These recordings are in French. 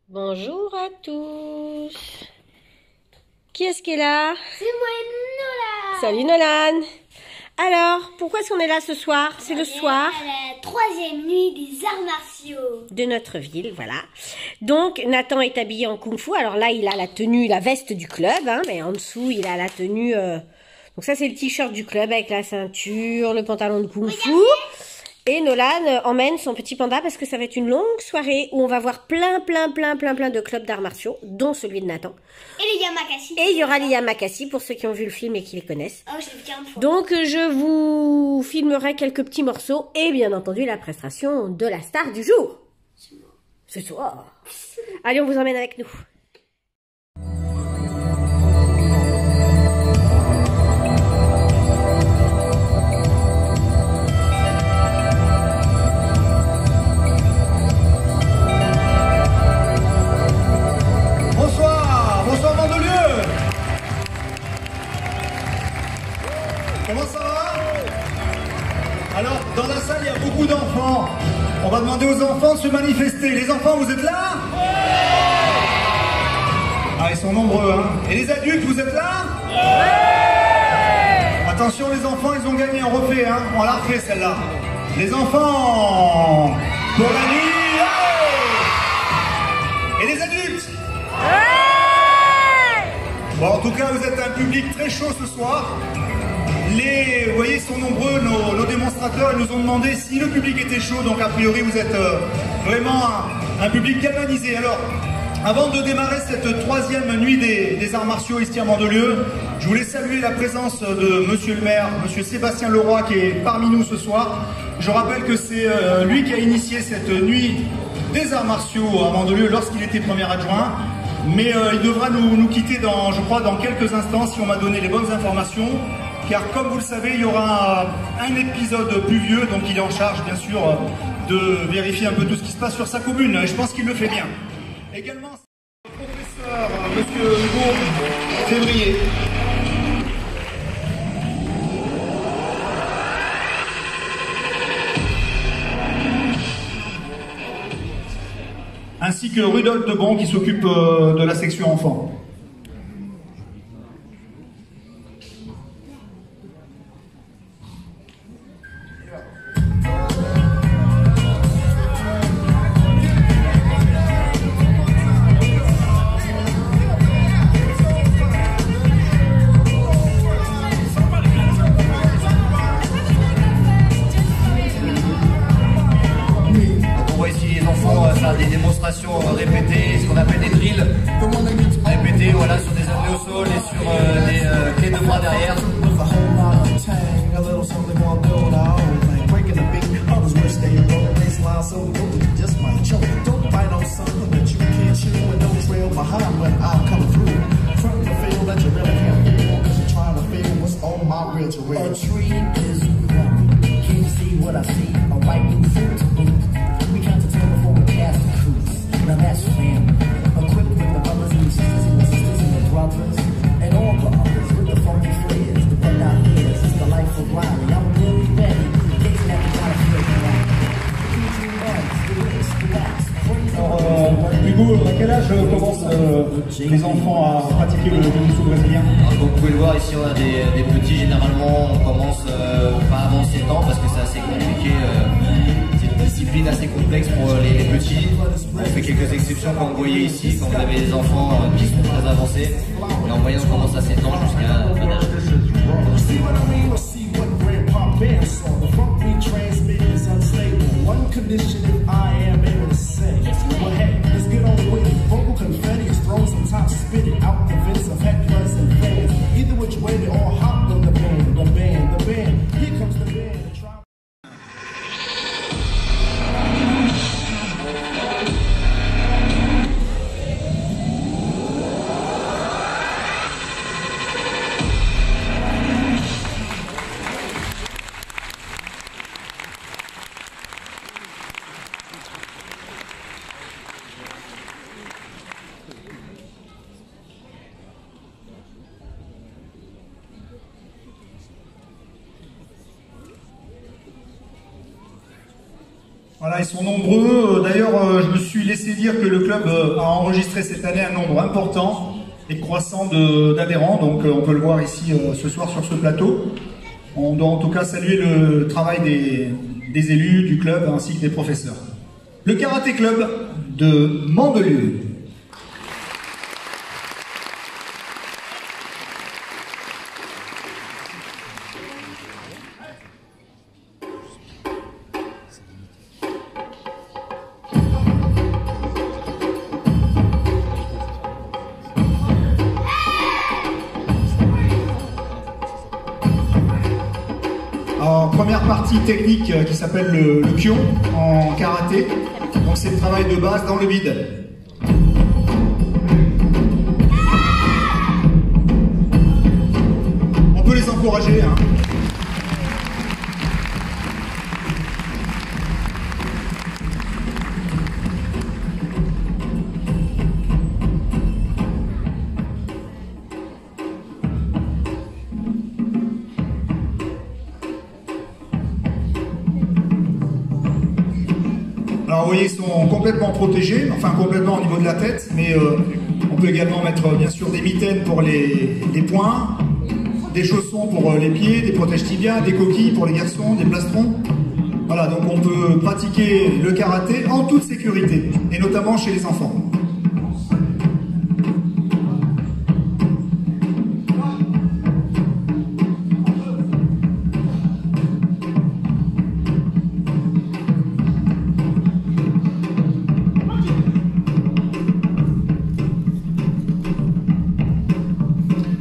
Bonjour à tous. Qui est-ce qui est là? C'est moi, Nolan. Salut Nolan. Alors, pourquoi est-ce qu'on est là ce soir? C'est le soir la troisième nuit des arts martiaux de notre ville, voilà. Donc, Nathan est habillé en kung-fu. Alors là, il a la tenue, la veste du club, hein, mais en dessous, il a la tenue... Donc ça, c'est le t-shirt du club avec la ceinture, le pantalon de kung-fu. Et Nolan emmène son petit panda parce que ça va être une longue soirée où on va voir plein de clubs d'arts martiaux, dont celui de Nathan. Et les Yamakasi. Et il y aura les Yamakasi pour ceux qui ont vu le film et qui les connaissent. Oh, je l'ai vu 40 fois. Donc je vous filmerai quelques petits morceaux et bien entendu la prestation de la star du jour. Ce soir. Allez, on vous emmène avec nous. Comment ça va? Alors, dans la salle, il y a beaucoup d'enfants. On va demander aux enfants de se manifester. Les enfants, vous êtes là? Ah, ils sont nombreux, hein. Et les adultes, vous êtes là? Attention, les enfants, ils ont gagné. On refait, hein. On la refait, celle-là. Les enfants, pour la nuit. Et les adultes? Bon, en tout cas, vous êtes un public très chaud ce soir. Vous voyez, ils sont nombreux, nos démonstrateurs, ils nous ont demandé si le public était chaud, donc a priori vous êtes vraiment un public galvanisé. Alors, avant de démarrer cette troisième nuit des arts martiaux ici à Mandelieu, je voulais saluer la présence de monsieur le maire, monsieur Sébastien Leroy, qui est parmi nous ce soir. Je rappelle que c'est lui qui a initié cette nuit des arts martiaux à Mandelieu lorsqu'il était premier adjoint. Mais il devra nous quitter je crois, dans quelques instants si on m'a donné les bonnes informations. Car comme vous le savez, il y aura un épisode pluvieux, donc il est en charge bien sûr de vérifier un peu tout ce qui se passe sur sa commune. Et je pense qu'il le fait bien. Également, le professeur monsieur Hugo Février. Ainsi que Rudolf Debon qui s'occupe de la section enfants. Des démonstrations répétées, ce qu'on appelle des drills, répétés voilà, sur des apnées au sol et sur des clés de bras derrière. Now that's family, equipped with the brothers and sisters and the sisters and the brothers, and all the others with the funky flares, the run out hairs, it's the life of Riley. I'm really ready, thinking that we gotta feel the Hugo, à quel âge commencent les enfants à pratiquer le jiu-jitsu brésilien? Comme vous pouvez le voir ici, on a des petits, généralement on commence pas avant 7 ans parce que c'est assez compliqué. Discipline assez complexe pour les petits. On fait quelques exceptions comme vous voyez ici, quand vous avez des enfants qui sont très avancés. Et en moyenne on commence à 7 ans jusqu'à un âge. Voilà, ils sont nombreux. D'ailleurs, je me suis laissé dire que le club a enregistré cette année un nombre important et croissant d'adhérents. Donc on peut le voir ici ce soir sur ce plateau. On doit en tout cas saluer le travail des élus du club ainsi que des professeurs. Le Karaté Club de Mandelieu. En première partie technique qui s'appelle le Kyon en karaté. Donc c'est le travail de base dans le vide. On peut les encourager, hein. Alors vous voyez, ils sont complètement protégés, enfin complètement au niveau de la tête, mais on peut également mettre bien sûr des mitaines pour les poings, des chaussons pour les pieds, des protèges tibias, des coquilles pour les garçons, des plastrons. Voilà, donc on peut pratiquer le karaté en toute sécurité, et notamment chez les enfants.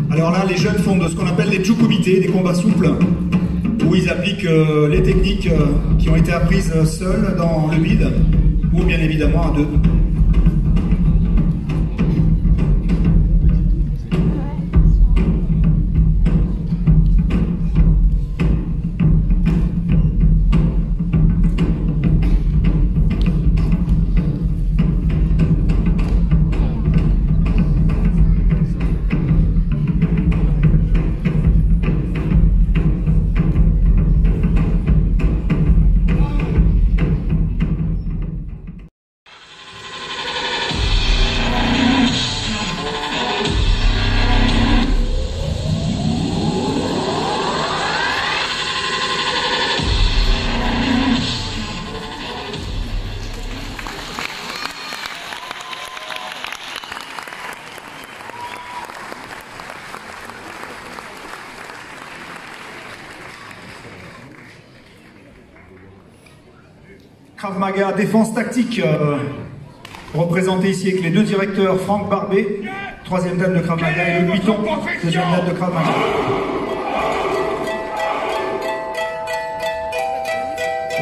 Alors là, les jeunes font de ce qu'on appelle les jukumite, des combats souples, où ils appliquent les techniques qui ont été apprises seuls dans le vide, ou bien évidemment à deux. Krav Maga, défense tactique, représenté ici avec les deux directeurs, Franck Barbet, troisième dan de Krav Maga, et Luc Piton, deuxième dan de Krav Maga.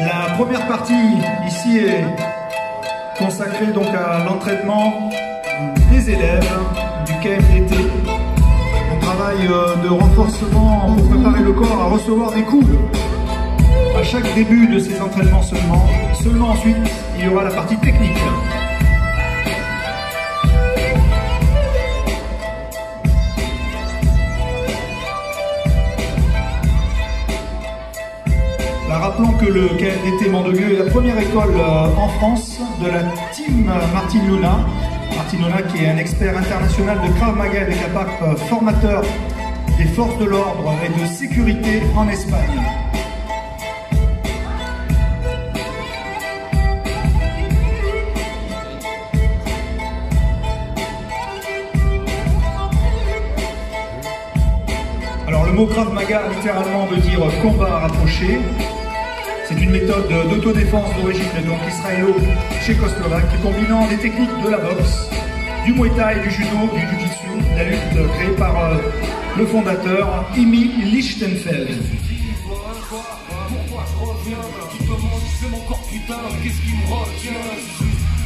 La première partie ici est consacrée donc à l'entraînement des élèves du KMDT. Un travail de renforcement pour préparer le corps à recevoir des coups. À chaque début de ces entraînements seulement ensuite, il y aura la partie technique. Là, rappelons que le KMDT Mandelieu est la première école en France de la team Martin Luna. Martin Luna qui est un expert international de Krav Maga et de Kapap, formateur des forces de l'ordre et de sécurité en Espagne. Alors le mot Krav Maga littéralement veut dire combat rapproché. C'est une méthode d'autodéfense d'origine donc israélo-tchécoslovaque combinant les techniques de la boxe, du muay thai, du judo, du jiu-jitsu, la lutte créée par le fondateur Imi Lichtenfeld. Pourquoi je reviens? Tu te demandes, c'est mon corps putain, qu'est-ce qui me retient?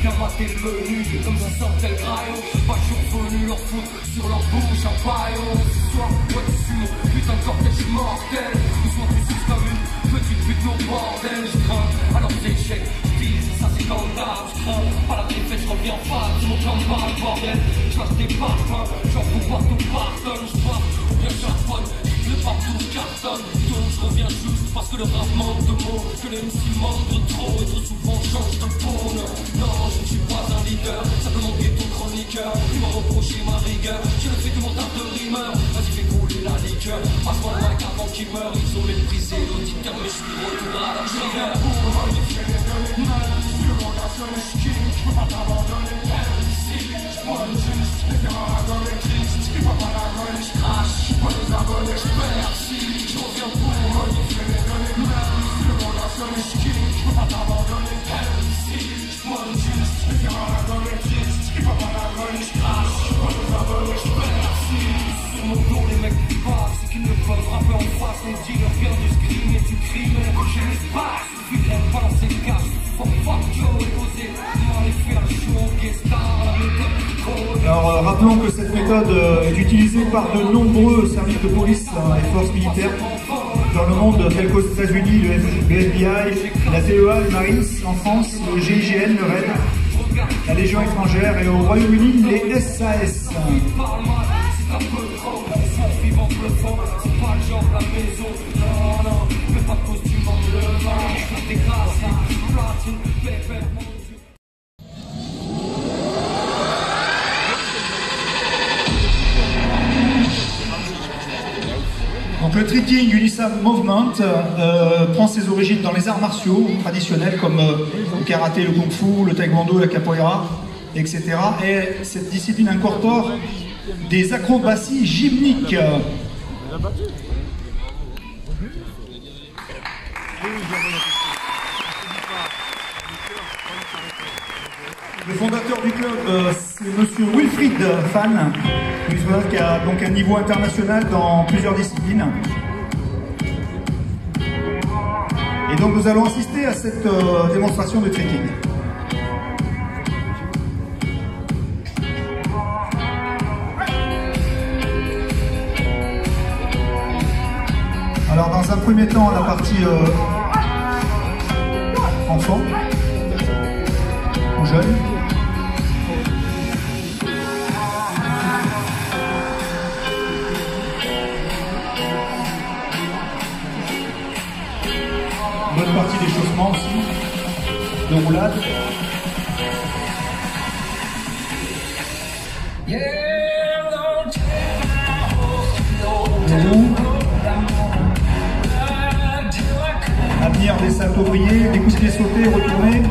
Qu'à mater le menu, comme ça sortait le graillon. Pas survenu leur foutre sur leur bouche en paillon. Ce soir, ouais tu suis mon putain de cortège mortel. Ils sont tous comme une petite pute au bordel. Je crains, alors j'échec, je vise, ça c'est scandale. Je crains, pas la défaite, je reviens pas, c'est mon camp par le bordel. Je lâche des parfums, j'en fous partout par tonne. Je pars, bien charbonne, le partout je cartonne. Donc je reviens juste parce Parce que le rap manque de mots, que les MC manquent de trop et trop souvent change de faune. Non, je ne suis pas un leader, simplement ghetto chroniqueur. Ils m'ont reproché ma rigueur, je ne fais que mon taf de rimeur. Vas-y fais couler la liqueur, passe-moi le mic avant qu'il meure. Ils ont méprisé l'auditeur mais je suis de retour à la prière. Sur mon dos les mecs passent, ceux qui ne peuvent rapper en face. On dit leur vient du scream et du crime. Je l'espace, suffit de balancer le cash. Fuck Joe et oser, aller faire chaud en guest-star, la méthode. Alors rappelons que cette méthode est utilisée par de nombreux services de police et forces militaires dans le monde, tels qu'aux États-Unis, le FBI, la TEA, le Marines, en France, le GIGN, le RAID, la Légion étrangère et au Royaume-Uni, les SAS. Donc le Tricking Unisam Movement prend ses origines dans les arts martiaux traditionnels comme le karaté, le kung-fu, le taekwondo, la capoeira, etc. Et cette discipline incorpore des acrobaties gymniques. Le fondateur du club, c'est monsieur Wilfried Fan, qui a donc un niveau international dans plusieurs disciplines. Et donc nous allons assister à cette démonstration de trekking. Alors dans un premier temps, la partie enfant ou jeune. Bonne partie d'échauffement aussi, de roulade. De roue. À venir des saltos brillés, des coups de pied sautés, retournés.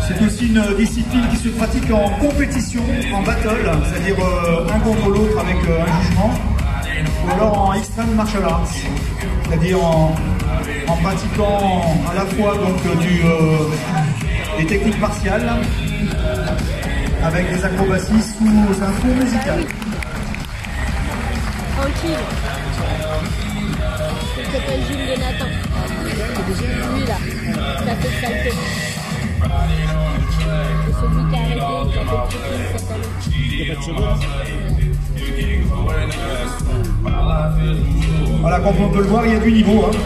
C'est aussi une discipline qui se pratique en compétition, en battle, c'est-à-dire un contre l'autre avec un jugement, ou alors en extreme martial arts, c'est-à-dire en pratiquant à la fois donc, des techniques martiales avec des acrobaties sous un fond musical. Tranquille. Il s'appelle Jules de Nathan. Lui là, qui a fait le salto. C'est celui qui a arrêté, qui a fait le trekking cette année. Il n'y a pas de cheveux là. Voilà, comme on peut le voir, il y a du niveau. Hein.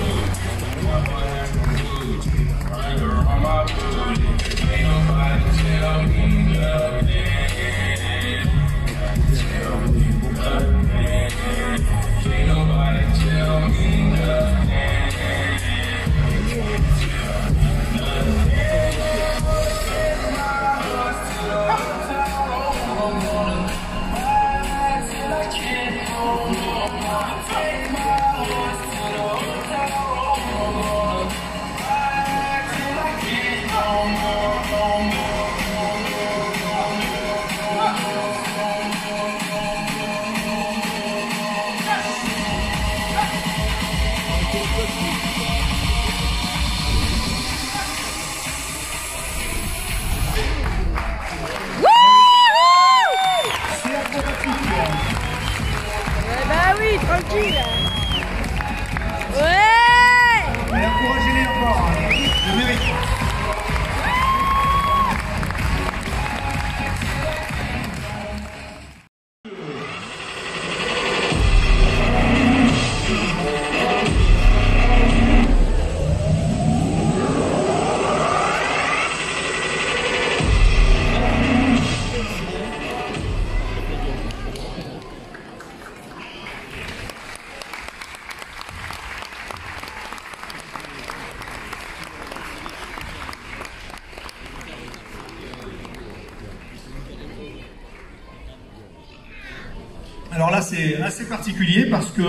Alors là, c'est assez particulier parce que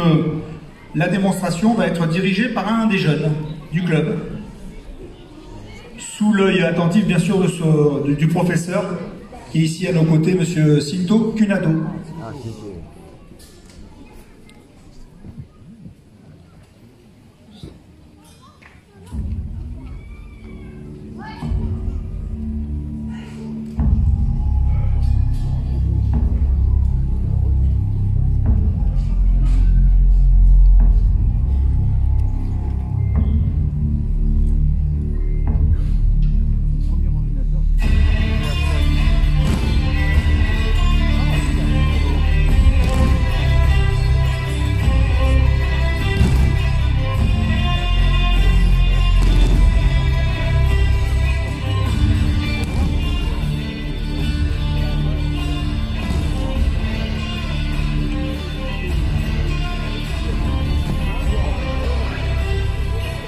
la démonstration va être dirigée par un des jeunes du club, sous l'œil attentif bien sûr du professeur qui est ici à nos côtés, Monsieur Cinto Cunado.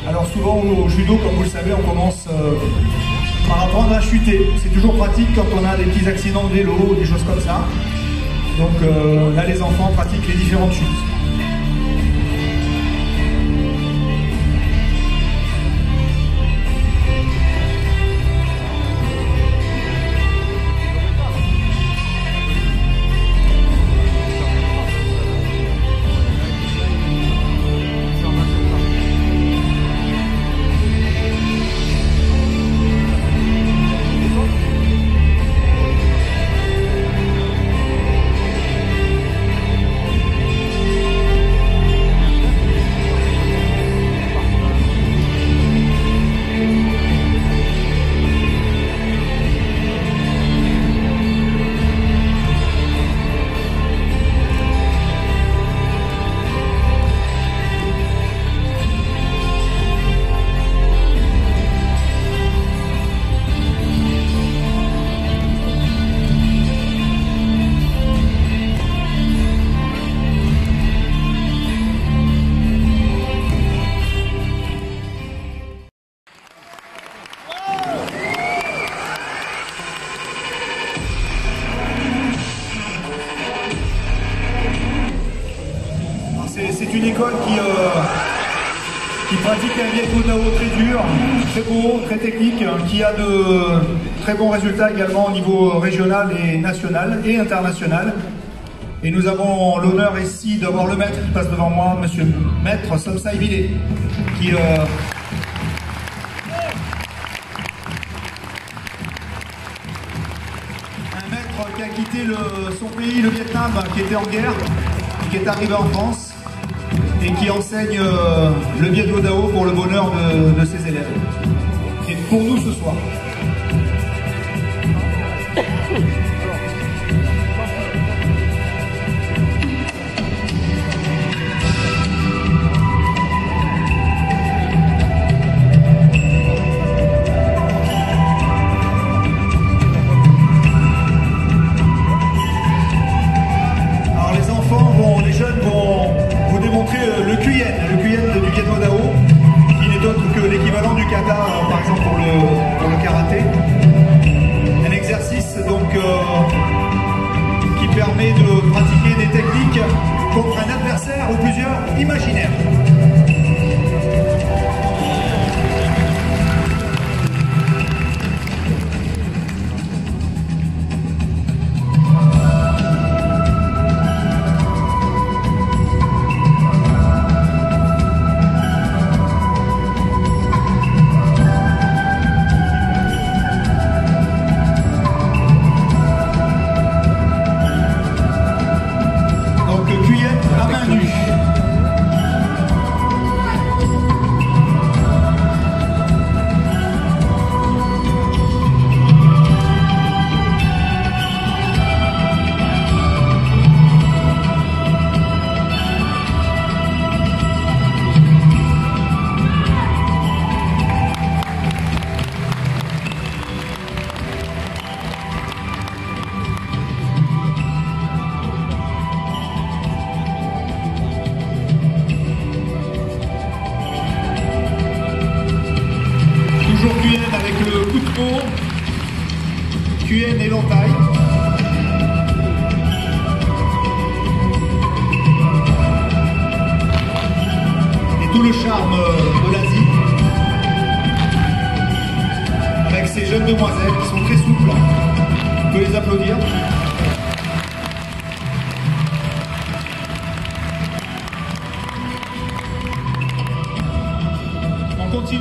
Alors souvent au judo, comme vous le savez, on commence par apprendre à chuter. C'est toujours pratique quand on a des petits accidents de vélo ou des choses comme ça. Donc là, les enfants pratiquent les différentes chutes. C'est une école qui pratique un Viet Dao très dur, très beau, très technique, qui a de très bons résultats également au niveau régional et national et international. Et nous avons l'honneur ici d'avoir le maître qui passe devant moi, Monsieur Maître Somsai Villet, qui a quitté son pays, le Vietnam, qui était en guerre, qui est arrivé en France et qui enseigne le Viet Dao pour le bonheur de ses élèves. Et pour nous ce soir. Les jeunes vont vous démontrer le Cuyen du Viet Dao, qui n'est autre que l'équivalent du kata, par exemple pour le karaté. Un exercice donc qui permet de pratiquer des techniques contre un adversaire ou plusieurs imaginaires.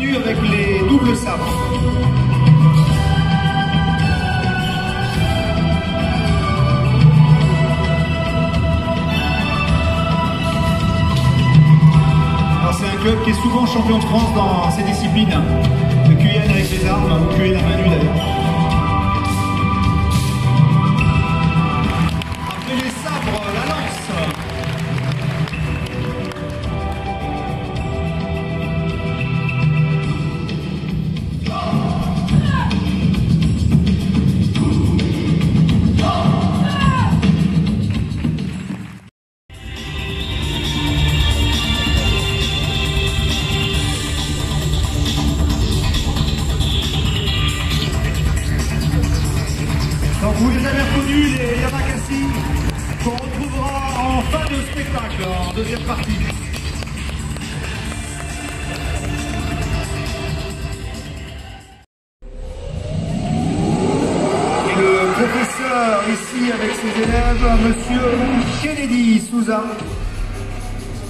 continue avec les doubles sabres. C'est un club qui est souvent champion de France dans ces disciplines de QN avec les armes, ou QN à main nue d'ailleurs. Après les sabres, la lance. Donc vous les avez reconnus, les Yamakasi, qu'on retrouvera en fin de spectacle, en deuxième partie. Et le professeur ici avec ses élèves, monsieur Kennedy Souza,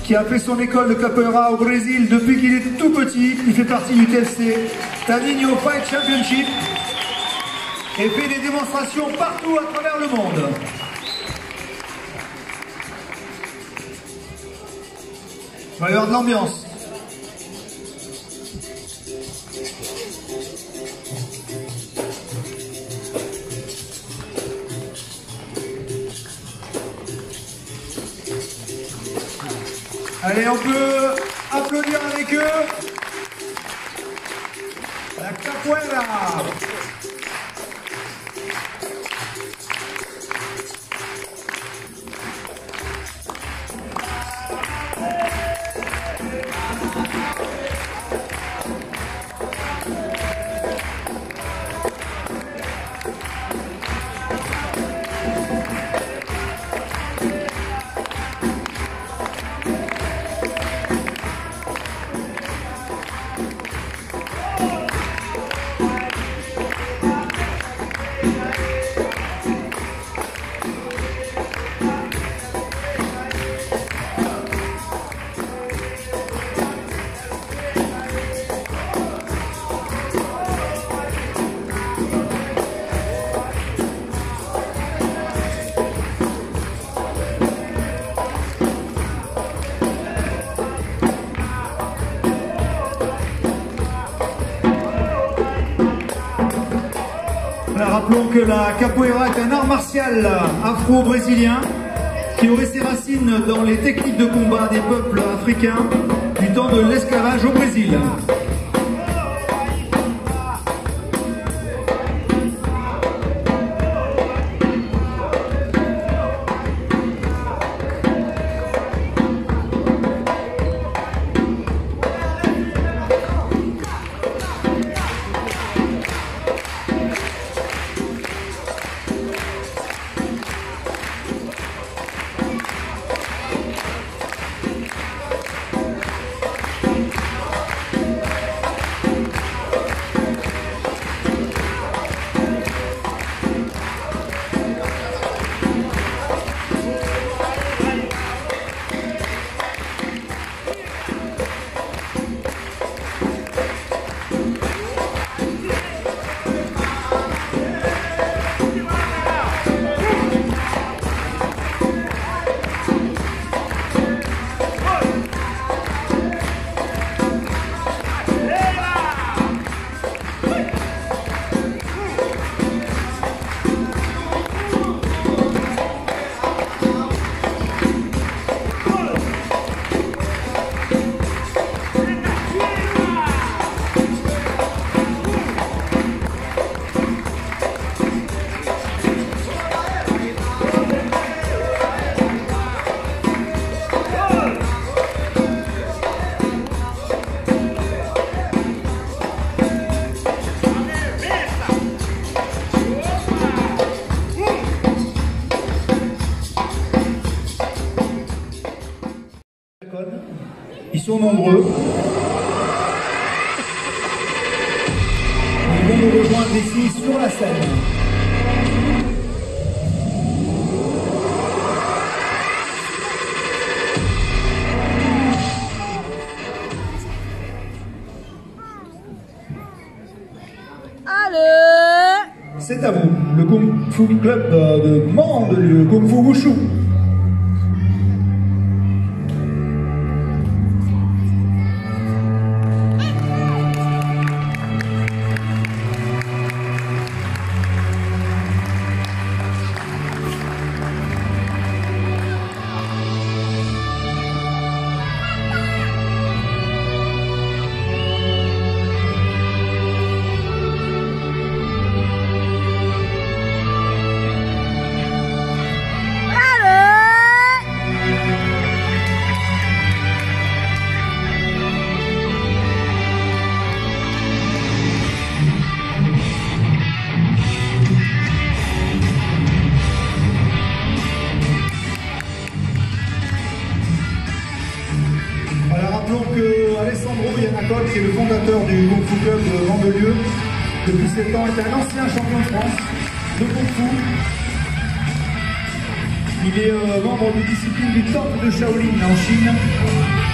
qui a fait son école de capoeira au Brésil depuis qu'il est tout petit. Il fait partie du TFC Taninho Fight Championship et fait des démonstrations partout à travers le monde. Il va y avoir de l'ambiance. Allez, on peut applaudir avec eux. La capoeira. Rappelons que la capoeira est un art martial afro-brésilien qui aurait ses racines dans les techniques de combat des peuples africains du temps de l'esclavage au Brésil. Ils sont nombreux. Ils vont nous rejoindre ici sur la scène. Kung Fu Club de Mandelieu, Kung Fu Wushu. Qui est le fondateur du Kung Fu Club de Mandelieu, depuis 7 ans, est un ancien champion de France de Kung Fu. Il est membre de discipline du temple de Shaolin en Chine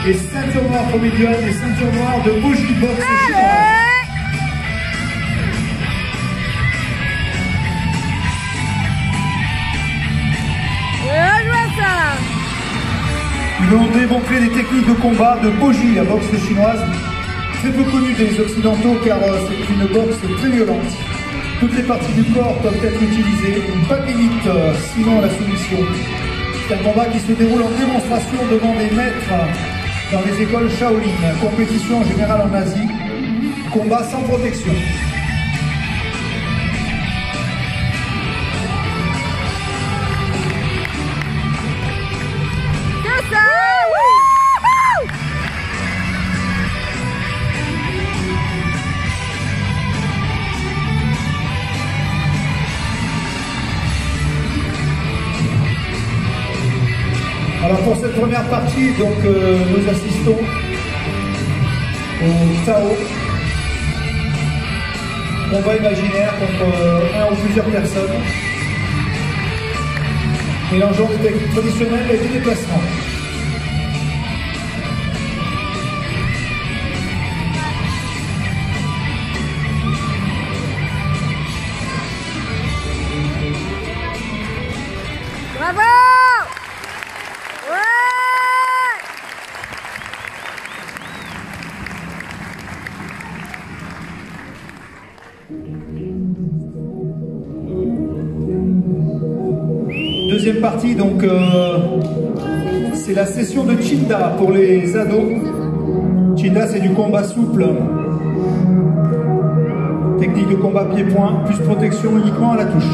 et ceinture noire pour Méduan et ceinture noire de Boji Boxe chinoise. Ils vont démontrer des techniques de combat de Boji, la boxe chinoise, très peu connue des Occidentaux car c'est une boxe très violente. Toutes les parties du corps peuvent être utilisées, pas de limite sinon la soumission. C'est un combat qui se déroule en démonstration devant des maîtres dans les écoles Shaolin, compétition en général en Asie, combat sans protection. Alors pour cette première partie, donc nous assistons au Tao, combat imaginaire contre un ou plusieurs personnes, mélangeant des techniques traditionnelles et des déplacements. Bravo! Deuxième partie, donc c'est la session de Chinda pour les ados. Chinda, c'est du combat souple, technique de combat pied-point, plus protection uniquement à la touche.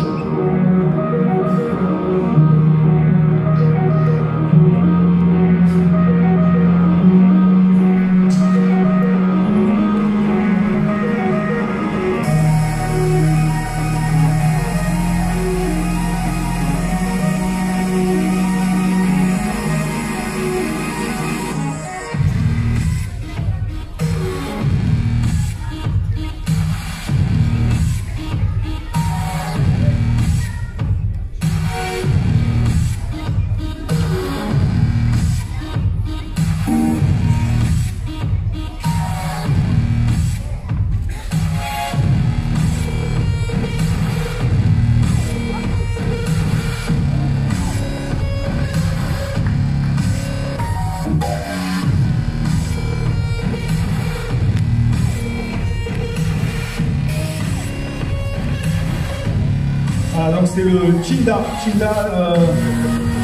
Voilà, donc c'est le Chinda,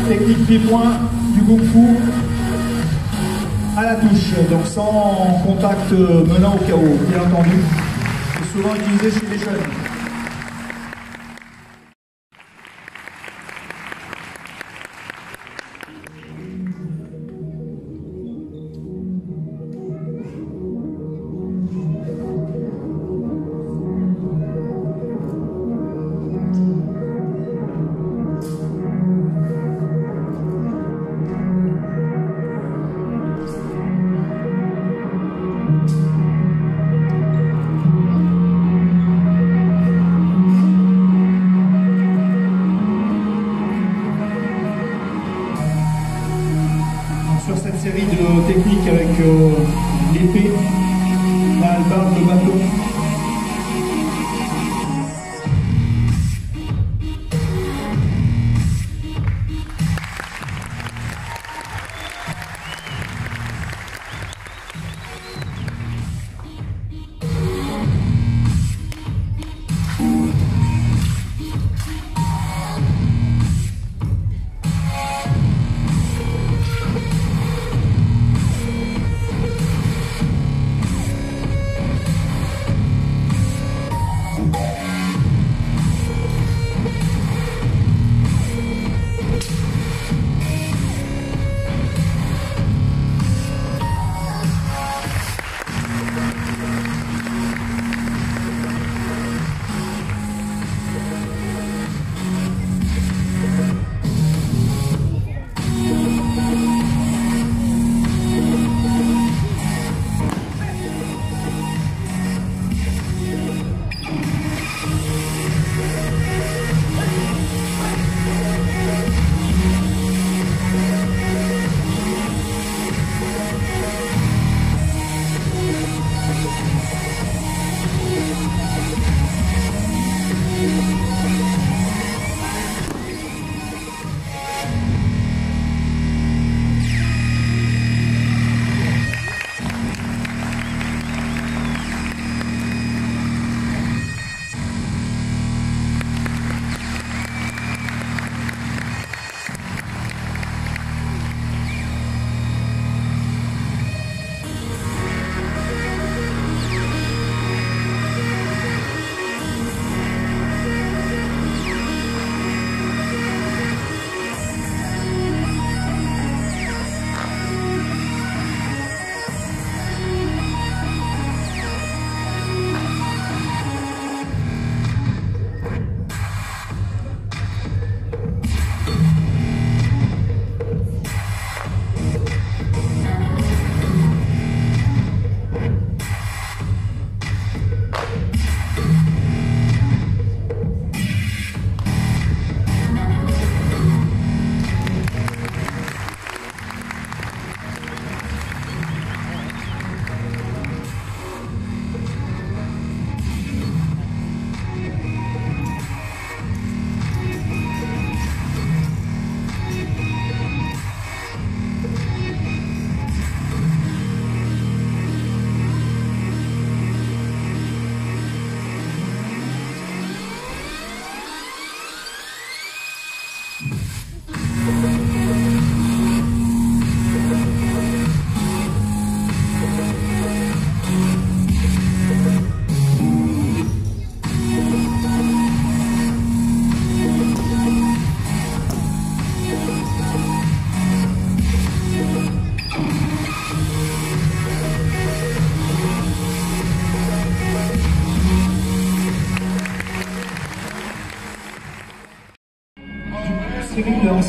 technique pied-point du Kung Fu à la touche, donc sans contact menant au chaos, bien entendu. C'est souvent utilisé chez les jeunes. Sur cette série de techniques avec l'épée, la hallebarde, le bâton.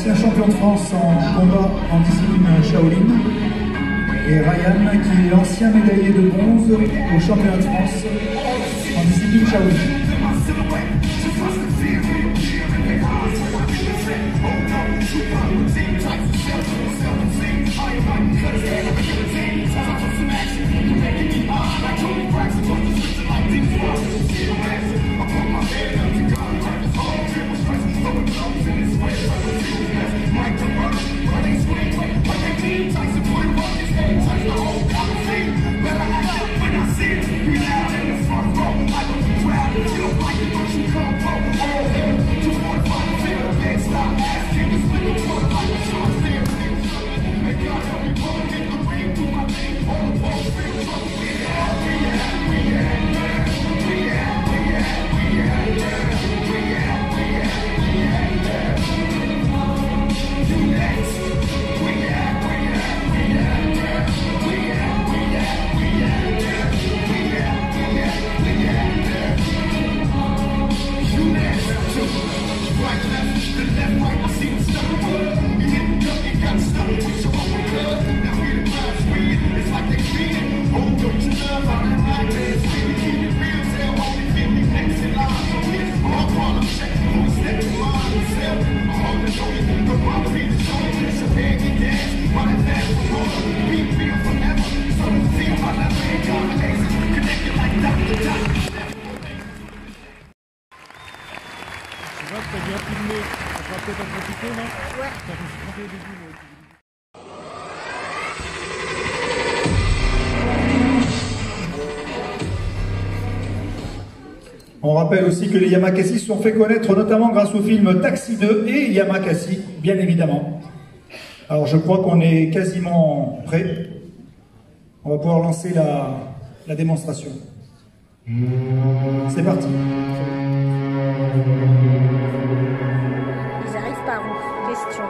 ancien champion de France en combat en discipline Shaolin. Et Ryan, qui est ancien médaillé de bronze au championnat de France en discipline Shaolin. On rappelle aussi que les Yamakasi se sont fait connaître notamment grâce au film Taxi 2 et Yamakasi, bien évidemment. Alors je crois qu'on est quasiment prêt. On va pouvoir lancer la démonstration. C'est parti. Ils arrivent par où? Question.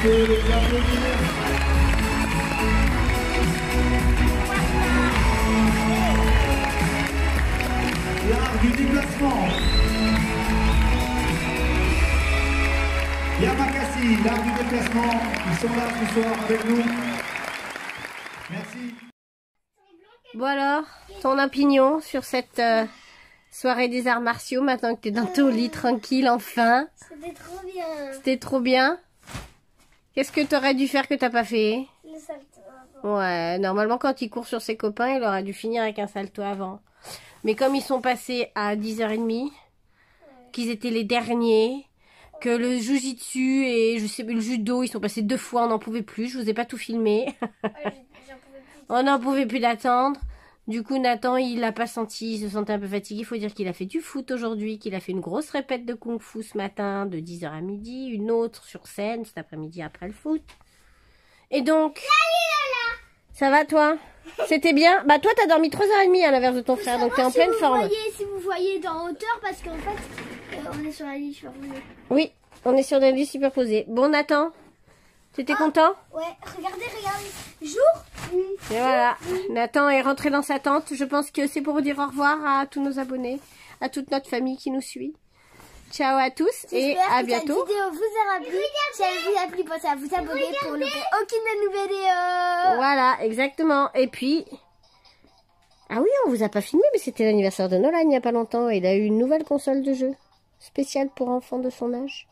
peut les applaudir. L'art du déplacement. Yamakasi, l'art du déplacement, ils sont là ce soir avec nous. Merci. Bon alors, ton opinion sur cette soirée des arts martiaux, maintenant que t'es dans ton lit tranquille, enfin. C'était trop bien. C'était trop bien. Qu'est-ce que t'aurais dû faire que t'as pas fait? Le salto avant. Ouais, normalement quand il court sur ses copains, il aurait dû finir avec un salto avant. Mais comme ils sont passés à 10h30, qu'ils étaient les derniers, que le jujitsu et je sais le judo, ils sont passés 2 fois, on n'en pouvait plus, je vous ai pas tout filmé. J'en pouvais plus. On n'en pouvait plus d'attendre. Du coup, Nathan, il l'a pas senti, il se sentait un peu fatigué. Il faut dire qu'il a fait du foot aujourd'hui, qu'il a fait une grosse répète de kung-fu ce matin, de 10h à midi, une autre sur scène cet après-midi après le foot. Et donc, ça va toi? C'était bien? Bah toi, t'as dormi 3h30 à l'inverse de ton frère, donc t'es en pleine forme. Si vous voyez dans hauteur, parce qu'en fait, on est sur la ligne superposée. Oui, on est sur des lits superposés. Bon, Nathan, t'étais content? Ouais, regardez. Jour. Et voilà, Nathan est rentré dans sa tente. Je pense que c'est pour dire au revoir à tous nos abonnés, à toute notre famille qui nous suit. Ciao à tous et à bientôt. Cette vidéo vous aura plu. Si elle vous a plu, pensez à vous abonner pour ne louper aucune nouvelle vidéo. Voilà, exactement. Et puis... Ah oui, on vous a pas filmé, mais c'était l'anniversaire de Nolan il n'y a pas longtemps. Il a eu une nouvelle console de jeu spéciale pour enfants de son âge.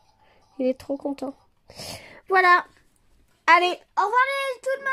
Il est trop content. Voilà. Allez. Au revoir tout le monde.